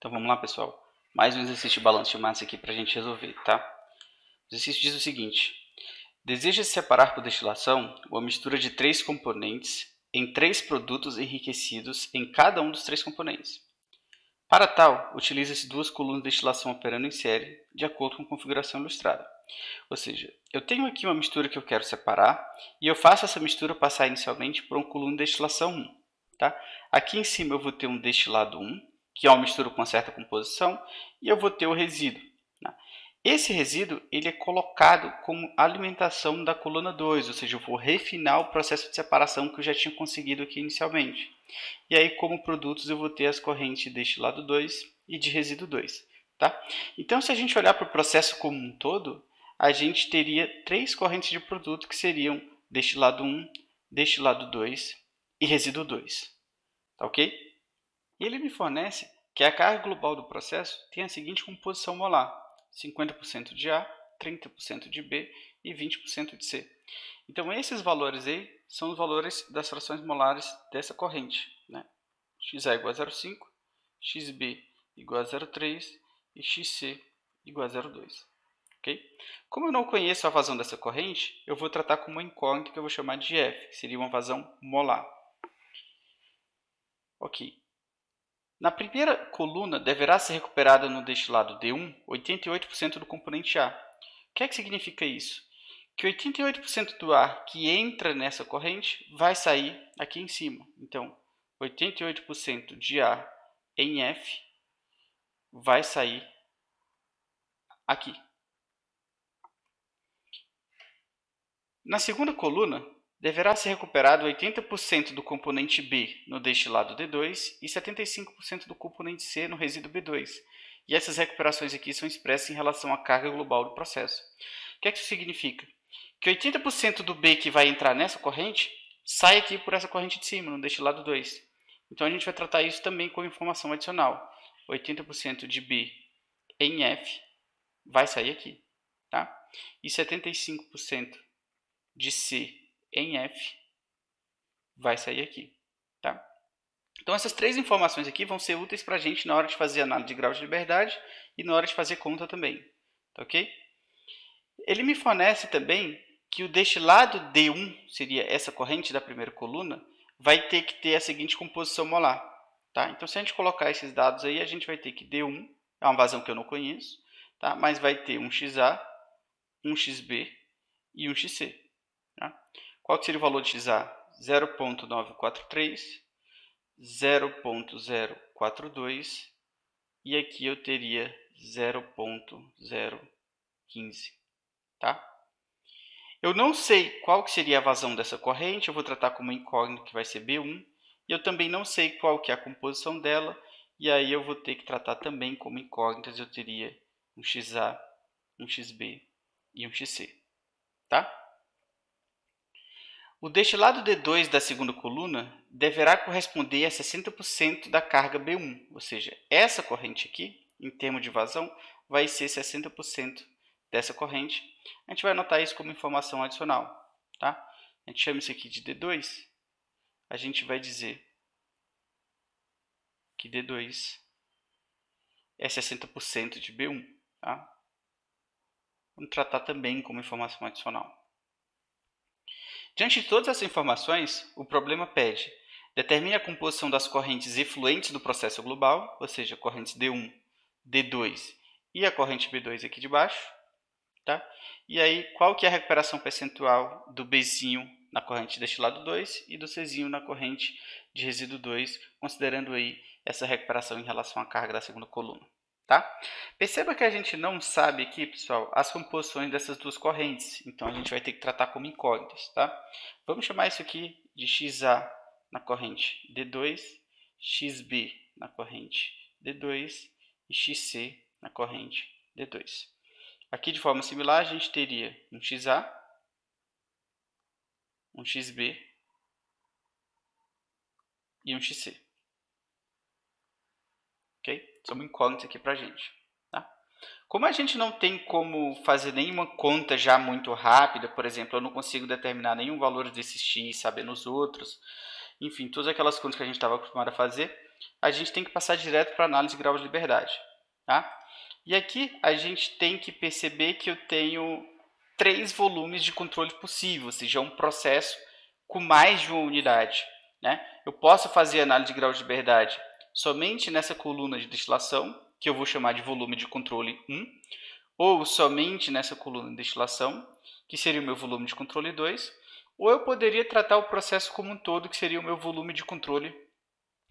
Então vamos lá, pessoal. Mais um exercício de balanço de massa aqui para a gente resolver, tá? O exercício diz o seguinte: deseja-se separar por destilação uma mistura de 3 componentes em 3 produtos enriquecidos em cada um dos 3 componentes. Para tal, utiliza-se 2 colunas de destilação operando em série, de acordo com a configuração ilustrada. Ou seja, eu tenho aqui uma mistura que eu quero separar e eu faço essa mistura passar inicialmente por uma coluna de destilação 1. Tá? Aqui em cima eu vou ter um destilado 1, que é uma mistura com uma certa composição, e eu vou ter o resíduo. Tá? Esse resíduo ele é colocado como alimentação da coluna 2, ou seja, eu vou refinar o processo de separação que eu já tinha conseguido aqui inicialmente. E aí, como produtos, eu vou ter as correntes de destilado 2 e de resíduo 2. Tá? Então, se a gente olhar para o processo como um todo, a gente teria 3 correntes de produto que seriam destilado 1, destilado 2 e resíduo 2. Tá ok? E ele me fornece que a carga global do processo tem a seguinte composição molar: 50% de A, 30% de B e 20% de C. Então, esses valores aí são os valores das frações molares dessa corrente. Né? XA igual a 0,5, XB igual a 0,3 e XC igual a 0,2. Okay? Como eu não conheço a vazão dessa corrente, eu vou tratar como uma incógnita que eu vou chamar de F, que seria uma vazão molar. Ok. Na primeira coluna, deverá ser recuperada no destilado D1 88% do componente A. O que é que significa isso? Que 88% do ar que entra nessa corrente vai sair aqui em cima. Então, 88% de ar em F vai sair aqui. Na segunda coluna, deverá ser recuperado 80% do componente B no destilado D2 e 75% do componente C no resíduo B2. E essas recuperações aqui são expressas em relação à carga global do processo. O que é que isso significa? Que 80% do B que vai entrar nessa corrente sai aqui por essa corrente de cima, no destilado 2. Então a gente vai tratar isso também como informação adicional. 80% de B em F vai sair aqui. Tá? E 75% de C em F vai sair aqui. Tá? Então essas 3 informações aqui vão ser úteis para a gente na hora de fazer análise de grau de liberdade e na hora de fazer conta também. Tá ok? Ele me fornece também que o destilado D1, seria essa corrente da primeira coluna, vai ter que ter a seguinte composição molar. Tá? Então, se a gente colocar esses dados aí, a gente vai ter que D1, é uma vazão que eu não conheço, tá? Mas vai ter um XA, um XB e um XC. Tá? Qual que seria o valor de XA? 0,943, 0,042 e aqui eu teria 0,015. Tá? Eu não sei qual que seria a vazão dessa corrente, eu vou tratar como incógnito que vai ser B1. E eu também não sei qual que é a composição dela, e aí eu vou ter que tratar também como incógnitas, eu teria um XA, um XB e um XC. Tá? O destilado D2 da segunda coluna deverá corresponder a 60% da carga B1, ou seja, essa corrente aqui, em termos de vazão, vai ser 60% dessa corrente. A gente vai anotar isso como informação adicional. Tá? A gente chama isso aqui de D2. A gente vai dizer que D2 é 60% de B1. Tá? Vamos tratar também como informação adicional. Diante de todas essas informações, o problema pede: determine a composição das correntes efluentes do processo global, ou seja, correntes D1, D2 e a corrente B2 aqui de baixo. Tá? E aí, qual que é a recuperação percentual do Bzinho na corrente de destilado 2 e do Czinho na corrente de resíduo 2, considerando aí essa recuperação em relação à carga da segunda coluna. Tá? Perceba que a gente não sabe aqui, pessoal, as composições dessas duas correntes. Então, a gente vai ter que tratar como incógnitas. Tá? Vamos chamar isso aqui de XA na corrente D2, XB na corrente D2 e XC na corrente D2. Aqui, de forma similar, a gente teria um XA, um XB e um XC. Ok? São incógnitas aqui para a gente. Tá? Como a gente não tem como fazer nenhuma conta já muito rápida, por exemplo, eu não consigo determinar nenhum valor desses x sabendo os outros, enfim, todas aquelas contas que a gente estava acostumado a fazer, a gente tem que passar direto para a análise de grau de liberdade. Tá? E aqui a gente tem que perceber que eu tenho 3 volumes de controle possível, ou seja, um processo com mais de uma unidade. Né? Eu posso fazer análise de grau de liberdade somente nessa coluna de destilação, que eu vou chamar de volume de controle 1, ou somente nessa coluna de destilação, que seria o meu volume de controle 2, ou eu poderia tratar o processo como um todo, que seria o meu volume de controle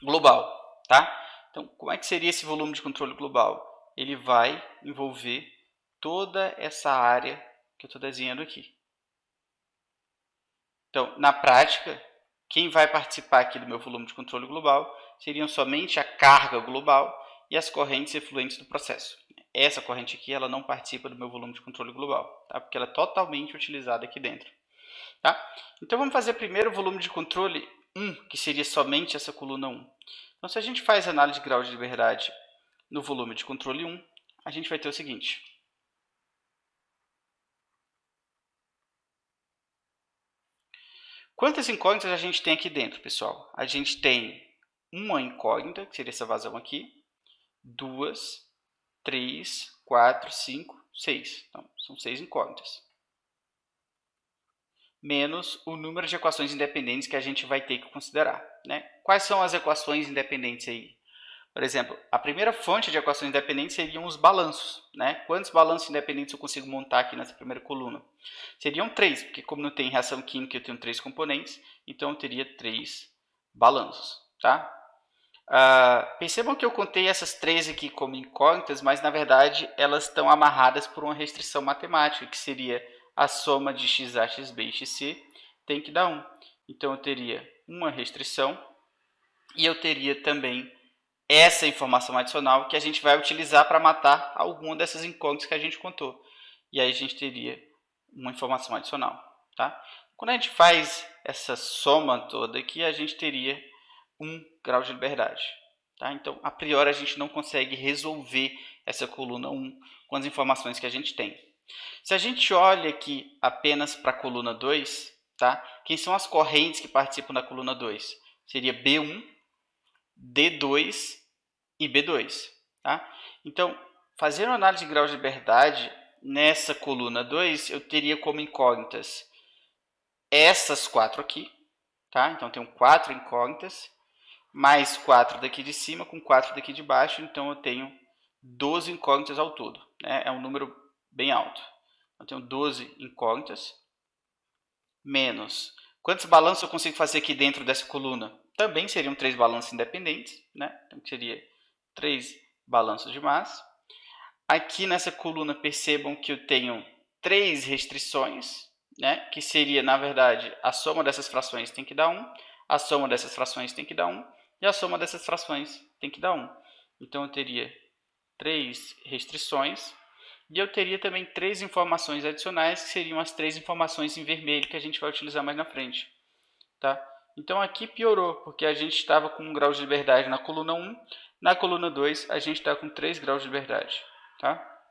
global. Tá? Então, como é que seria esse volume de controle global? Ele vai envolver toda essa área que eu estou desenhando aqui. Então, na prática, quem vai participar aqui do meu volume de controle global seriam somente a carga global e as correntes efluentes do processo. Essa corrente aqui ela não participa do meu volume de controle global, tá? Porque ela é totalmente utilizada aqui dentro. Tá? Então, vamos fazer primeiro o volume de controle 1, que seria somente essa coluna 1. Então, se a gente faz análise de grau de liberdade no volume de controle 1, a gente vai ter o seguinte. Quantas incógnitas a gente tem aqui dentro, pessoal? A gente tem uma incógnita, que seria essa vazão aqui, 2, 3, 4, 5, 6. Então, são 6 incógnitas. Menos o número de equações independentes que a gente vai ter que considerar. Né? Quais são as equações independentes aí? Por exemplo, a primeira fonte de equações independentes seriam os balanços. Né? Quantos balanços independentes eu consigo montar aqui nessa primeira coluna? Seriam 3, porque como não tem reação química, eu tenho 3 componentes, então eu teria 3 balanços. Tá? Percebam que eu contei essas 3 aqui como incógnitas, mas na verdade elas estão amarradas por uma restrição matemática, que seria a soma de xa, xb e xc tem que dar 1. Então eu teria uma restrição e eu teria também essa informação adicional que a gente vai utilizar para matar alguma dessas incógnitas que a gente contou. E aí a gente teria uma informação adicional. Tá? Quando a gente faz essa soma toda aqui, a gente teria 1 grau de liberdade. Tá? Então, a priori, a gente não consegue resolver essa coluna 1 com as informações que a gente tem. Se a gente olha aqui apenas para a coluna 2, tá? Quem são as correntes que participam da coluna 2? Seria B1, D2 e B2. Tá? Então, fazer uma análise de grau de liberdade nessa coluna 2, eu teria como incógnitas essas 4 aqui. Tá? Então, tenho 4 incógnitas, mais 4 daqui de cima com 4 daqui de baixo, então eu tenho 12 incógnitas ao todo. Né? É um número bem alto. Eu tenho 12 incógnitas, menos... Quantos balanços eu consigo fazer aqui dentro dessa coluna? Também seriam 3 balanços independentes, né? Então seria 3 balanços de massa. Aqui nessa coluna, percebam que eu tenho 3 restrições, né? Que seria, na verdade, a soma dessas frações tem que dar 1, a soma dessas frações tem que dar 1, e a soma dessas frações tem que dar 1. Então, eu teria 3 restrições, e eu teria também 3 informações adicionais, que seriam as 3 informações em vermelho que a gente vai utilizar mais na frente. Tá? Então, aqui piorou, porque a gente estava com 1 grau de liberdade na coluna 1, na coluna 2 a gente está com 3 graus de liberdade. Tá?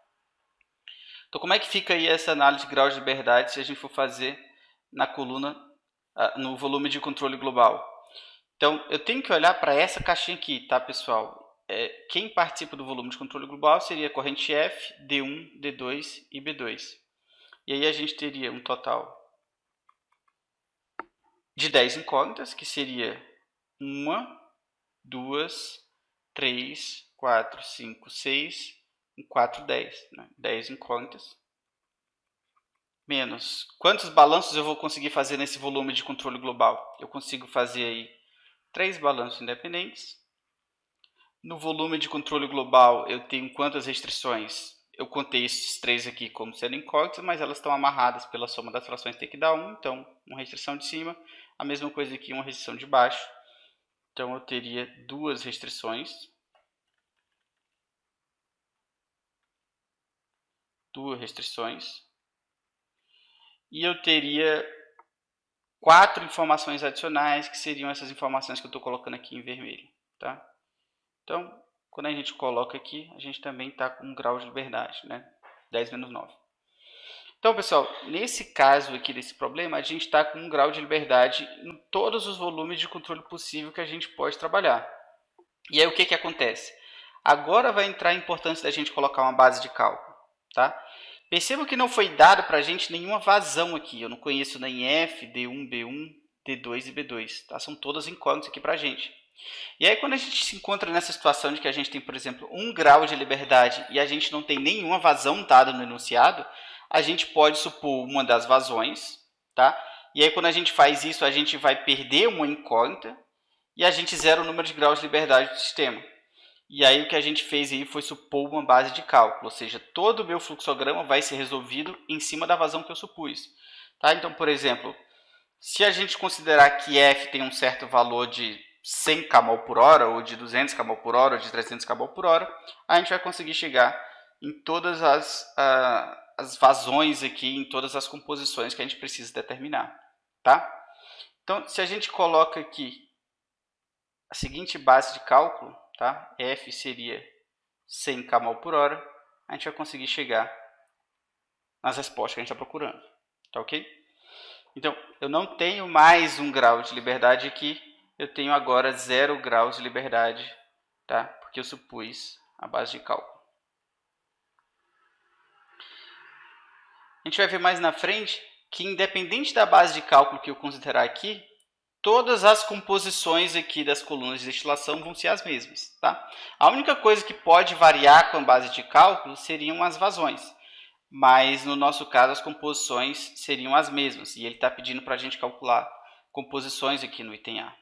Então, como é que fica aí essa análise de grau de liberdade se a gente for fazer na coluna, no volume de controle global? Então, eu tenho que olhar para essa caixinha aqui, tá, pessoal? Quem participa do volume de controle global seria a corrente F, D1, D2 e B2. E aí a gente teria um total de 10 incógnitas, que seria 1, 2, 3, 4, 5, 6, 4, 10. Né? 10 incógnitas. Menos. Quantos balanços eu vou conseguir fazer nesse volume de controle global? Eu consigo fazer aí 3 balanços independentes. No volume de controle global, eu tenho quantas restrições? Eu contei esses 3 aqui como sendo incógnitas, mas elas estão amarradas pela soma das frações, tem que dar 1. Então, uma restrição de cima. A mesma coisa aqui, uma restrição de baixo. Então, eu teria 2 restrições. 2 restrições. E eu teria 4 informações adicionais, que seriam essas informações que eu estou colocando aqui em vermelho. Tá? Então, quando a gente coloca aqui, a gente também está com 1 grau de liberdade, né? 10 menos 9. Então, pessoal, nesse caso aqui desse problema, a gente está com 1 grau de liberdade em todos os volumes de controle possível que a gente pode trabalhar. E aí o que acontece? Agora vai entrar a importância da gente colocar uma base de cálculo. Tá? Perceba que não foi dado para a gente nenhuma vazão aqui. Eu não conheço nem F, D1, B1, D2 e B2. Tá? São todas incógnitas aqui para a gente. E aí, quando a gente se encontra nessa situação de que a gente tem, por exemplo, 1 grau de liberdade e a gente não tem nenhuma vazão dada no enunciado, a gente pode supor uma das vazões. Tá? E aí, quando a gente faz isso, a gente vai perder uma incógnita e a gente zera o número de graus de liberdade do sistema. E aí o que a gente fez aí foi supor uma base de cálculo, ou seja, todo o meu fluxograma vai ser resolvido em cima da vazão que eu supus. Tá? Então, por exemplo, se a gente considerar que F tem um certo valor de 100 kmol por hora, ou de 200 kmol por hora, ou de 300 kmol por hora, a gente vai conseguir chegar em todas as vazões aqui, em todas as composições que a gente precisa determinar. Tá? Então, se a gente coloca aqui a seguinte base de cálculo, tá? F seria 100 kmol por hora, a gente vai conseguir chegar nas respostas que a gente está procurando. Tá ok? Então, eu não tenho mais 1 grau de liberdade aqui, eu tenho agora 0 graus de liberdade, tá? Porque eu supus a base de cálculo. A gente vai ver mais na frente que, independente da base de cálculo que eu considerar aqui, todas as composições aqui das colunas de destilação vão ser as mesmas. Tá? A única coisa que pode variar com a base de cálculo seriam as vazões, mas no nosso caso as composições seriam as mesmas, e ele está pedindo para a gente calcular composições aqui no item A.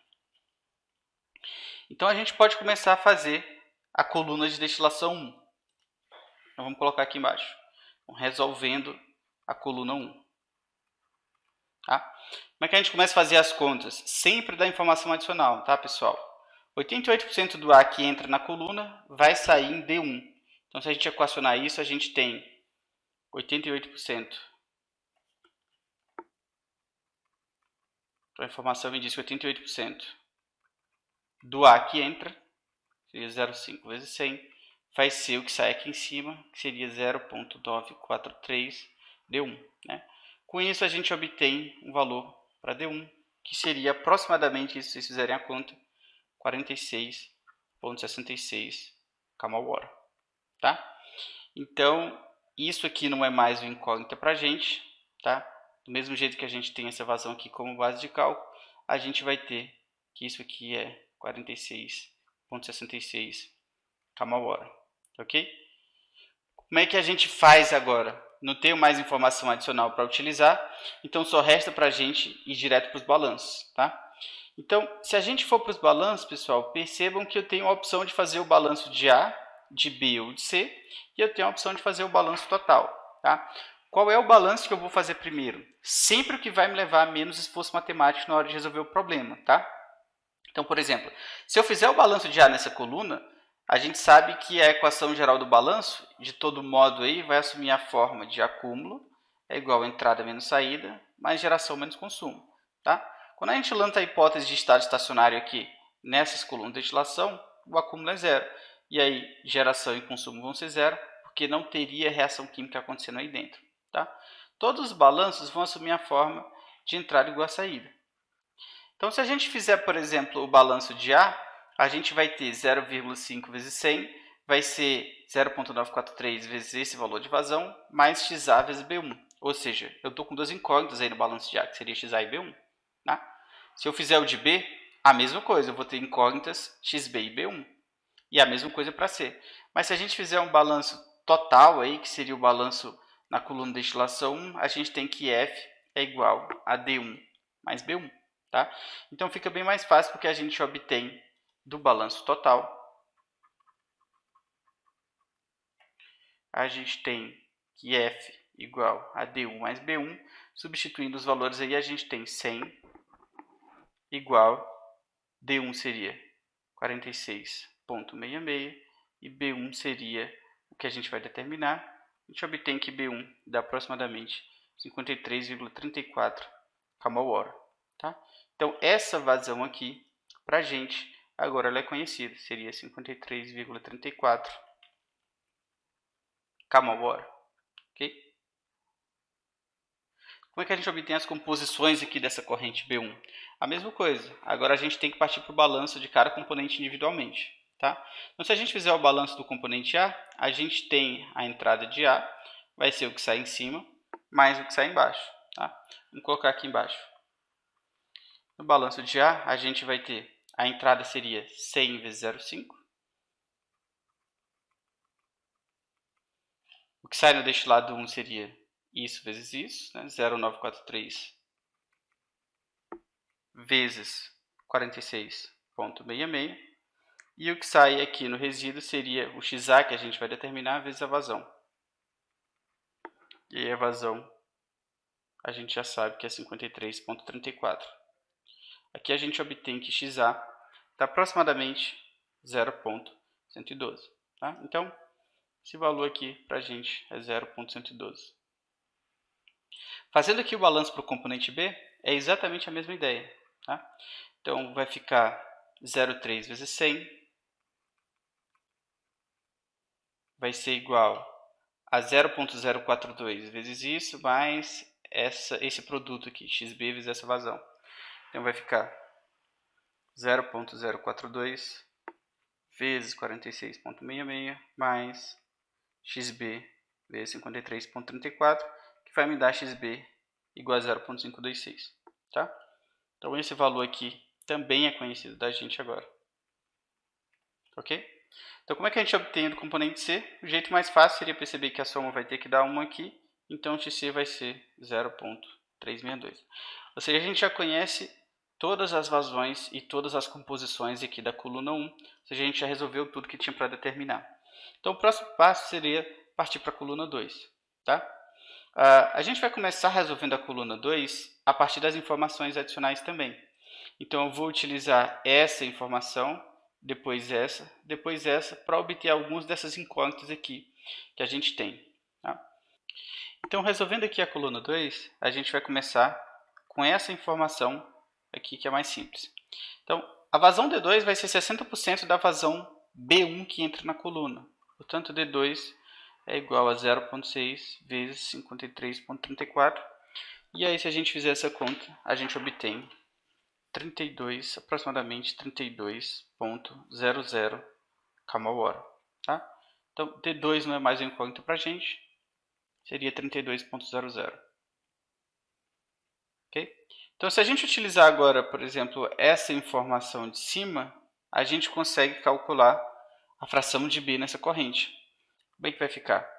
Então a gente pode começar a fazer a coluna de destilação 1. Então vamos colocar aqui embaixo, resolvendo a coluna 1. Tá? Como é que a gente começa a fazer as contas? Sempre dá informação adicional, tá, pessoal? 88% do A que entra na coluna vai sair em D1. Então, se a gente equacionar isso, a gente tem 88%. Então, a informação me diz que 88% do A que entra, seria 0,5 vezes 100, vai ser o que sai aqui em cima, que seria 0,943 D1. Né? Com isso, a gente obtém um valor para D1, que seria aproximadamente, se vocês fizerem a conta, 46,66 kmol/h. Tá? Então, isso aqui não é mais uma incógnita para a gente. Tá? Do mesmo jeito que a gente tem essa vazão aqui como base de cálculo, a gente vai ter que isso aqui é 46,66 kmol/h. Ok? Como é que a gente faz agora? Não tenho mais informação adicional para utilizar, então só resta para a gente ir direto para os balanços. Tá? Então, se a gente for para os balanços, pessoal, percebam que eu tenho a opção de fazer o balanço de A, de B ou de C, e eu tenho a opção de fazer o balanço total. Tá? Qual é o balanço que eu vou fazer primeiro? Sempre o que vai me levar a menos esforço matemático na hora de resolver o problema. Tá? Então, por exemplo, se eu fizer o balanço de A nessa coluna, a gente sabe que a equação geral do balanço, de todo modo, aí, vai assumir a forma de acúmulo, é igual a entrada menos saída, mais geração menos consumo. Tá? Quando a gente lança a hipótese de estado estacionário aqui, nessas colunas de destilação, o acúmulo é zero. E aí, geração e consumo vão ser zero, porque não teria reação química acontecendo aí dentro. Tá? Todos os balanços vão assumir a forma de entrada igual a saída. Então, se a gente fizer, por exemplo, o balanço de A gente vai ter 0,5 vezes 100, vai ser 0,943 vezes esse valor de vazão, mais XA vezes B1. Ou seja, eu estou com duas incógnitas aí no balanço de A, que seria XA e B1. Tá? Se eu fizer o de B, a mesma coisa, eu vou ter incógnitas XB e B1. E a mesma coisa para C. Mas se a gente fizer um balanço total, aí, que seria o balanço na coluna de destilação 1, a gente tem que F é igual a D1 mais B1. Tá? Então fica bem mais fácil porque a gente obtém do balanço total, a gente tem que F igual a D1 mais B1, substituindo os valores aí, a gente tem 100 igual, D1 seria 46,66 e B1 seria o que a gente vai determinar. A gente obtém que B1 dá aproximadamente 53,34 kmol/h. Tá? Então, essa vazão aqui, para a gente, agora ela é conhecida, seria 53,34 kmol/h. Ok? Como é que a gente obtém as composições aqui dessa corrente B1? A mesma coisa, agora a gente tem que partir para o balanço de cada componente individualmente. Tá? Então, se a gente fizer o balanço do componente A, a gente tem a entrada de A, vai ser o que sai em cima, mais o que sai embaixo. Tá? Vamos colocar aqui embaixo. No balanço de A, a gente vai ter, a entrada seria 100 vezes 0,5. O que sai no destilado 1 seria isso vezes isso, né? 0,943 vezes 46,66. E o que sai aqui no resíduo seria o XA, que a gente vai determinar, vezes a vazão. E aí a vazão, a gente já sabe que é 53,34. Aqui a gente obtém que XA está aproximadamente 0,112. Tá? Então, esse valor aqui para a gente é 0,112. Fazendo aqui o balanço para o componente B, é exatamente a mesma ideia. Tá? Então, vai ficar 0,3 vezes 100, vai ser igual a 0,042 vezes isso, mais esse produto aqui, xb vezes essa vazão. Então, vai ficar 0,042 vezes 46,66 mais xb vezes 53,34, que vai me dar xb igual a 0,526. Tá? Então, esse valor aqui também é conhecido da gente agora. Ok? Então, como é que a gente obtém do componente C? O jeito mais fácil seria perceber que a soma vai ter que dar 1 aqui, então o XC vai ser 0,362. Ou seja, a gente já conhece todas as vazões e todas as composições aqui da coluna 1, ou seja, a gente já resolveu tudo que tinha para determinar. Então, o próximo passo seria partir para a coluna 2. Tá? A gente vai começar resolvendo a coluna 2 a partir das informações adicionais também. Então, eu vou utilizar essa informação, depois essa, para obter algumas dessas incógnitas aqui que a gente tem. Tá? Então, resolvendo aqui a coluna 2, a gente vai começar com essa informação aqui que é mais simples. Então, a vazão D2 vai ser 60% da vazão B1 que entra na coluna. Portanto, D2 é igual a 0,6 vezes 53,34. E aí, se a gente fizer essa conta, a gente obtém aproximadamente 32,00 kmol/h. Tá? Então, D2 não é mais uma incógnita para a gente, seria 32,00. Okay? Então, se a gente utilizar agora, por exemplo, essa informação de cima, a gente consegue calcular a fração de B nessa corrente. Como é que vai ficar?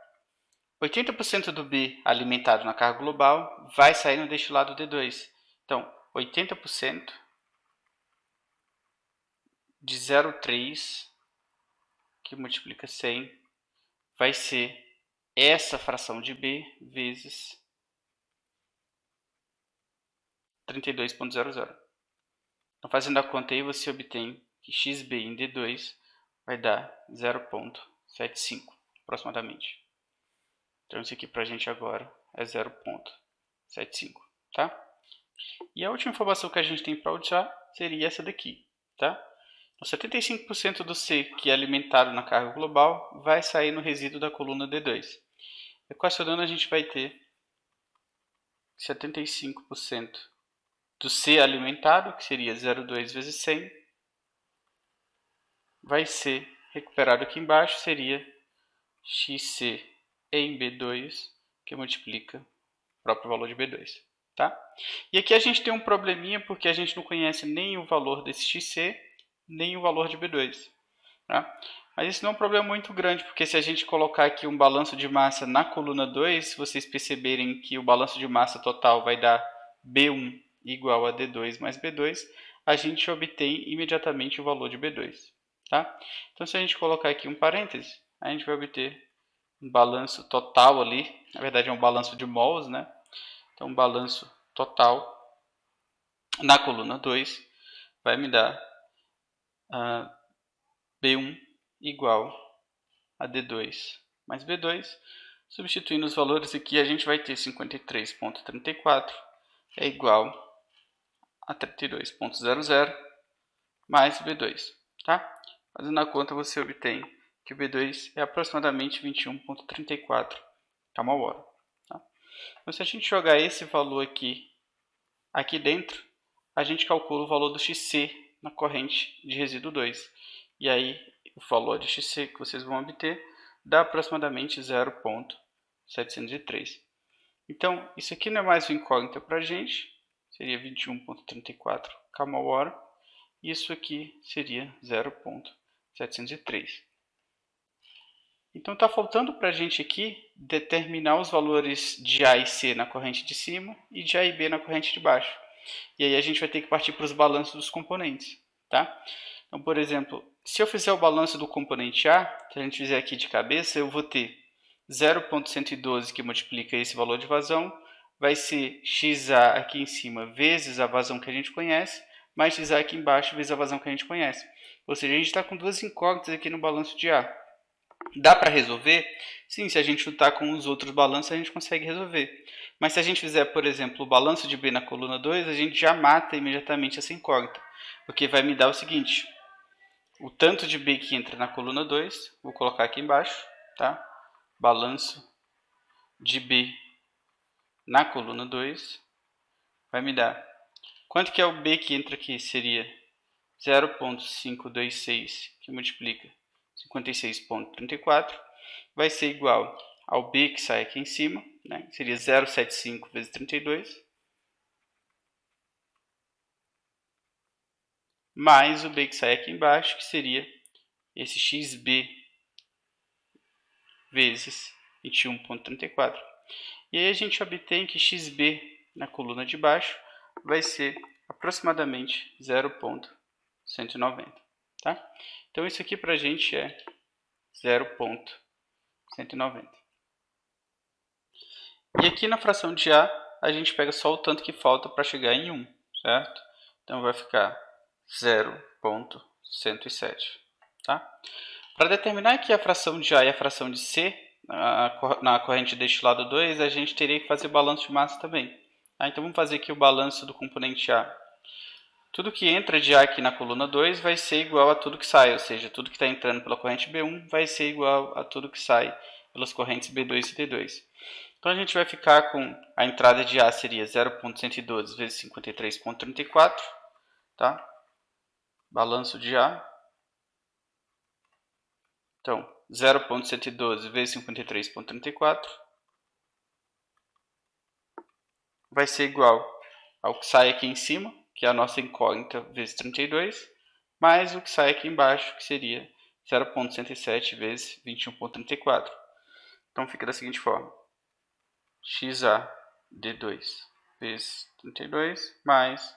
80% do B alimentado na carga global vai sair no destilado D2. Então, 80% de 0,3 que multiplica 100 vai ser essa fração de B vezes 32,00. Então, fazendo a conta aí, você obtém que XB em D2 vai dar 0,75 aproximadamente. Então, isso aqui para a gente agora é 0,75. Tá? E a última informação que a gente tem para usar seria essa daqui. Tá? Então, 75% do C que é alimentado na carga global vai sair no resíduo da coluna D2. Equacionando, a gente vai ter 75% do C alimentado, que seria 0,2 vezes 100, vai ser recuperado aqui embaixo, seria XC em B2, que multiplica o próprio valor de B2. Tá? E aqui a gente tem um probleminha, porque a gente não conhece nem o valor desse XC, nem o valor de B2. Tá? Mas isso não é um problema muito grande, porque se a gente colocar aqui um balanço de massa na coluna 2, se vocês perceberem que o balanço de massa total vai dar B1 igual a D2 mais B2, a gente obtém imediatamente o valor de B2. Tá? Então, se a gente colocar aqui um parêntese, a gente vai obter um balanço total ali, na verdade é um balanço de mols, né? Então, um balanço total na coluna 2 vai me dar B1 igual a D2 mais B2. Substituindo os valores aqui, a gente vai ter 53,34 é igual a 32,00 mais B2. Tá? Fazendo a conta, você obtém que o B2 é aproximadamente 21,34 kmol/h. Tá? Então, se a gente jogar esse valor aqui dentro, a gente calcula o valor do XC na corrente de resíduo 2. E aí, o valor de xc que vocês vão obter dá aproximadamente 0,703. Então, isso aqui não é mais uma incógnita para a gente, seria 21,34 kmh, e isso aqui seria 0,703. Então, está faltando para a gente aqui determinar os valores de A e C na corrente de cima e de A e B na corrente de baixo. E aí a gente vai ter que partir para os balanços dos componentes. Tá? Então, por exemplo, se eu fizer o balanço do componente A, se a gente fizer aqui de cabeça, eu vou ter 0,112 que multiplica esse valor de vazão, vai ser XA aqui em cima vezes a vazão que a gente conhece, mais XA aqui embaixo vezes a vazão que a gente conhece. Ou seja, a gente está com duas incógnitas aqui no balanço de A. Dá para resolver? Sim, se a gente juntar com os outros balanços, a gente consegue resolver. Mas se a gente fizer, por exemplo, o balanço de B na coluna 2, a gente já mata imediatamente essa incógnita. Porque vai me dar o seguinte, o tanto de B que entra na coluna 2, vou colocar aqui embaixo, tá? Balanço de B na coluna 2 vai me dar. Quanto que é o B que entra aqui? Seria 0,526 que multiplica 56,34 vai ser igual ao B que sai aqui em cima, né? Seria 0,75 vezes 32, mais o B que sai aqui embaixo, que seria esse XB vezes 21,34. E aí a gente obtém que XB na coluna de baixo vai ser aproximadamente 0,190. Tá? Então isso aqui para a gente é 0,190. E aqui na fração de A, a gente pega só o tanto que falta para chegar em 1, certo? Então vai ficar 0,107. Tá? Para determinar aqui a fração de A e a fração de C, na corrente destilado 2, a gente teria que fazer o balanço de massa também. Tá? Então vamos fazer aqui o balanço do componente A. Tudo que entra de A aqui na coluna 2 vai ser igual a tudo que sai, ou seja, tudo que está entrando pela corrente B1 vai ser igual a tudo que sai pelas correntes B2 e D2. Então a gente vai ficar com a entrada de A seria 0,112 vezes 53,34, tá? Balanço de A. Então, 0,112 vezes 53,34 vai ser igual ao que sai aqui em cima, que é a nossa incógnita, vezes 32, mais o que sai aqui embaixo, que seria 0,107 vezes 21,34. Então fica da seguinte forma, XA D2 vezes 32 mais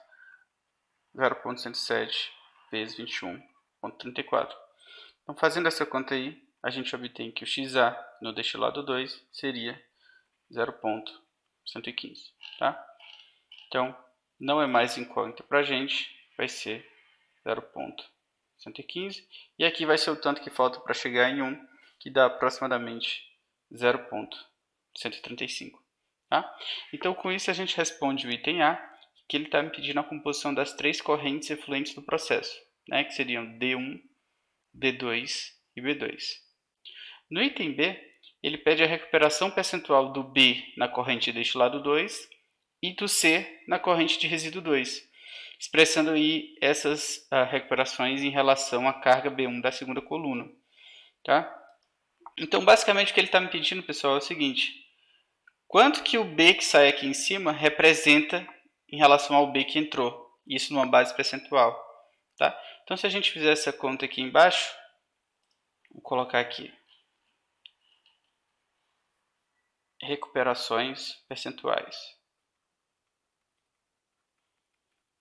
0,107 vezes 21,34. Então fazendo essa conta aí, a gente obtém que o XA no destilado 2 seria 0,115. Tá? Então, não é mais incógnita para a gente, vai ser 0,115. E aqui vai ser o tanto que falta para chegar em 1, que dá aproximadamente 0,135. Tá? Então, com isso, a gente responde o item A, que ele está me pedindo a composição das três correntes efluentes do processo, né, que seriam D1, D2 e B2. No item B, ele pede a recuperação percentual do B na corrente de destilado 2 e do C na corrente de resíduo 2, expressando aí essas recuperações em relação à carga B1 da segunda coluna. Tá? Então, basicamente, o que ele está me pedindo, pessoal, é o seguinte, quanto que o B que sai aqui em cima representa em relação ao B que entrou, isso numa base percentual. Tá? Então, se a gente fizer essa conta aqui embaixo, vou colocar aqui, recuperações percentuais.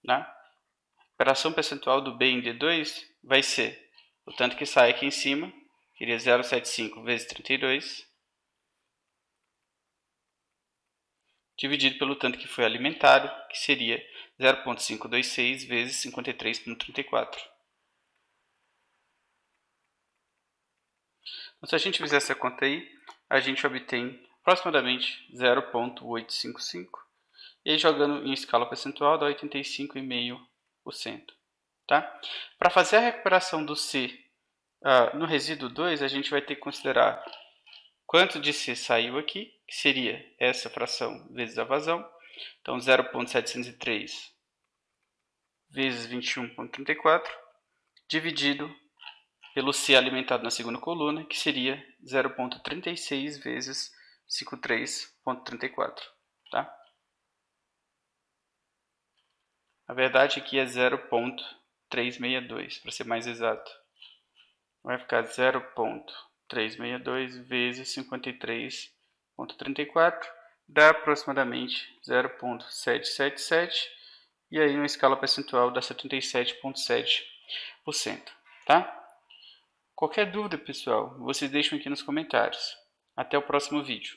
Né? Recuperação percentual do B em D2 vai ser o tanto que sai aqui em cima, que seria 0,75 vezes 32, dividido pelo tanto que foi alimentado, que seria 0,526 vezes 53,34. Então, se a gente fizer essa conta aí, a gente obtém aproximadamente 0,855, e aí jogando em escala percentual dá 85,5%. Tá? Para fazer a recuperação do C no resíduo 2, a gente vai ter que considerar quanto de C saiu aqui, que seria essa fração vezes a vazão. Então, 0,703 vezes 21,34, dividido pelo C alimentado na segunda coluna, que seria 0,36 vezes 53,34, tá? A verdade aqui é 0,362, para ser mais exato. Vai ficar 0,362 vezes 53,34, dá aproximadamente 0,777, e aí uma escala percentual dá 77,7%, tá? Qualquer dúvida, pessoal, vocês deixam aqui nos comentários. Até o próximo vídeo.